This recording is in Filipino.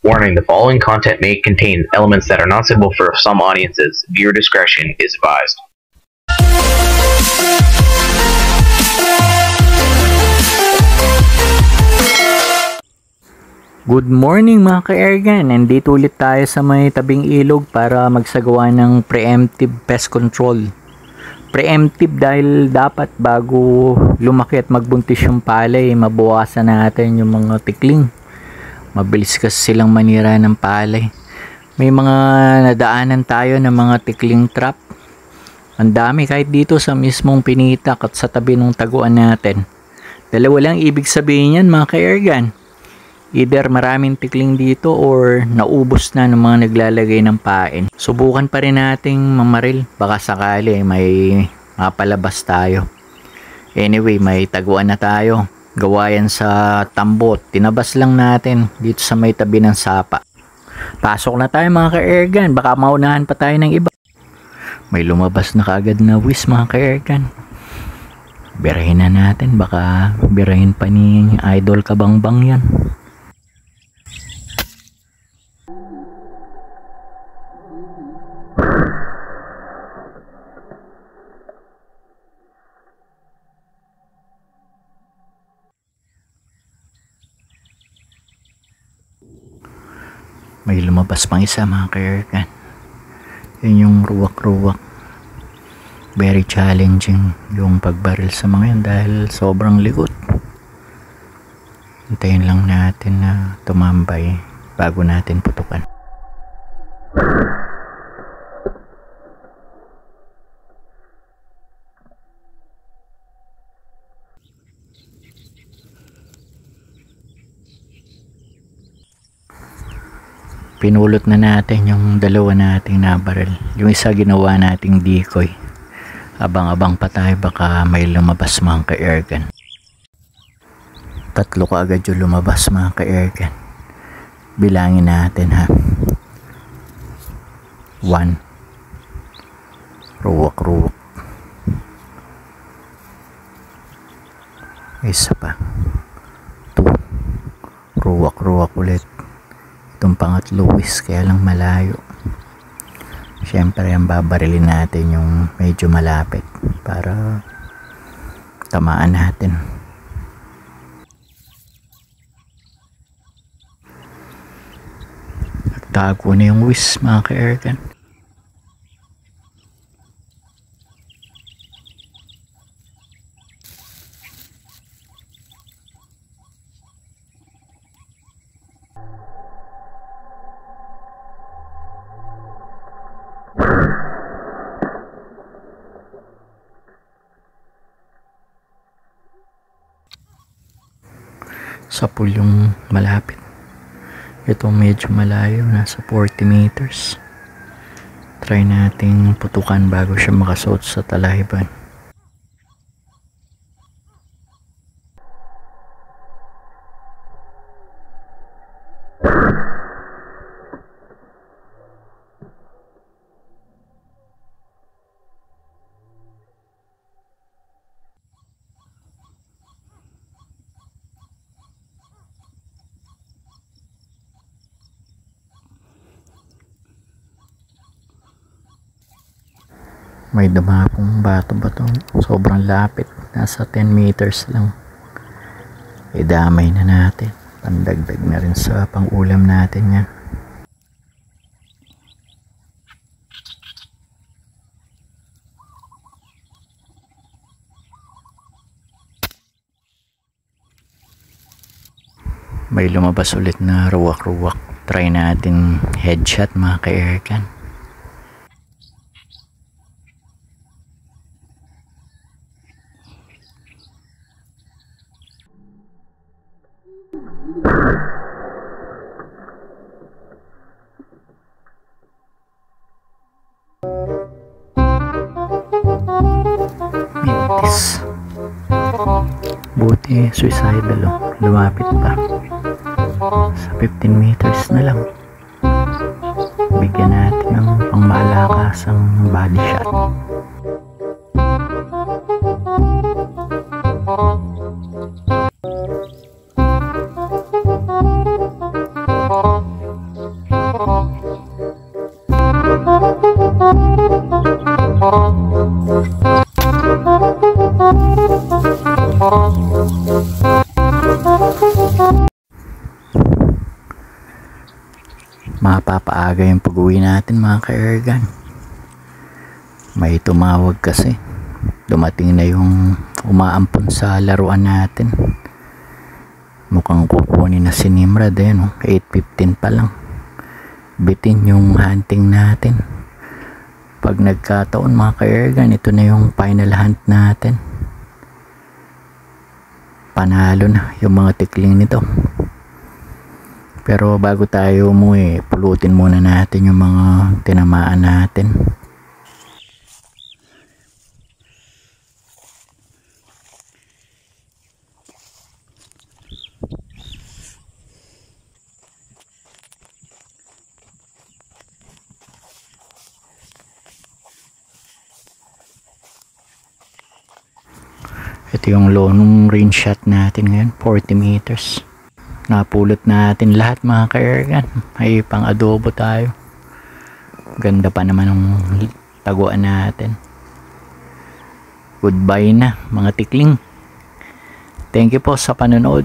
Warning, the following content may contain elements that are not suitable for some audiences. Viewer discretion is advised. Good morning mga ka-airgun! Nandito ulit tayo sa may tabing ilog para magsagawa ng preemptive pest control. Preemptive dahil dapat bago lumaki at magbuntis yung palay, mabawasan natin yung mga tikling. Mabilis kasi silang manira ng palay. May mga nadaanan tayo ng mga tikling trap. Ang dami kahit dito sa mismong pinitak at sa tabi ng taguan natin. Dalawa lang ibig sabihin yan mga ka-airgun. Either maraming tikling dito or naubos na ng mga naglalagay ng pain. Subukan pa rin nating mamaril. Baka sakali may mapalabas tayo. Anyway, may taguan na tayo. Gawa yan sa tambot. Tinabas lang natin dito sa may tabi ng sapa. Pasok na tayo mga ka-airgun. Baka maunahan pa tayo ng iba. May lumabas na kaagad na whiz mga ka-airgun. Birahin na natin. Baka birahin pa ni Idol Kabangbang yan. May lumabas pang isa mga ka-airgun. Yun yung ruwak-ruwak. Very challenging yung pagbaril sa mga yun dahil sobrang likot. Hintayin lang natin na tumambay bago natin putukan. Pinulot na natin yung dalawa nating nabaril. Yung isa ginawa nating decoy. Abang-abang pa tayo baka may lumabas mga ka-airgun. Tatlo ka agad yung lumabas mga ka-airgun. Bilangin natin ha. 1. Ruwak-ruwak. Isa pa. 2. Ruwak-ruwak ulit. Itong pangatlo whiz kaya lang malayo. Syempre ang babarilin natin yung medyo malapit para tamaan natin. Nagtago na yung whiz mga ka-airgun. Sa pool yung malapit. Ito medyo malayo, nasa 40 meters. Try nating putukan bago siya makasuot sa talahiban. May dumapong bato-bato. Sobrang lapit. Nasa 10 meters lang. Idamay na natin. Pandagdag na rin sa pang-ulam natin yan. May lumabas ulit na ruwak-ruwak. Try natin headshot mga ka-airgun. Mintis. Buti suicidal oh. Lumapit pa. Sa 15 meters na lang. Bigyan natin ng pangmalakasang body shot. pag-uwi natin mga ka-airgun. May tumawag kasi. Dumating na yung umaampon sa laruan natin. Mukhang kukunin na si Nimrod eh, no? 8:15 pa lang. Bitin yung hunting natin. Pag nagkataon mga ka-airgun, ito na yung final hunt natin. Panalo na yung mga tikling nito. Pero bago tayo umuwi, pulutin muna natin yung mga tinamaan natin. Ito yung long range shot natin ngayon, 40 meters. Napulot natin lahat mga ka-airgun. Ay pang adobo tayo. Ganda pa naman ng taguan natin. Goodbye na mga tikling. Thank you po sa panonood.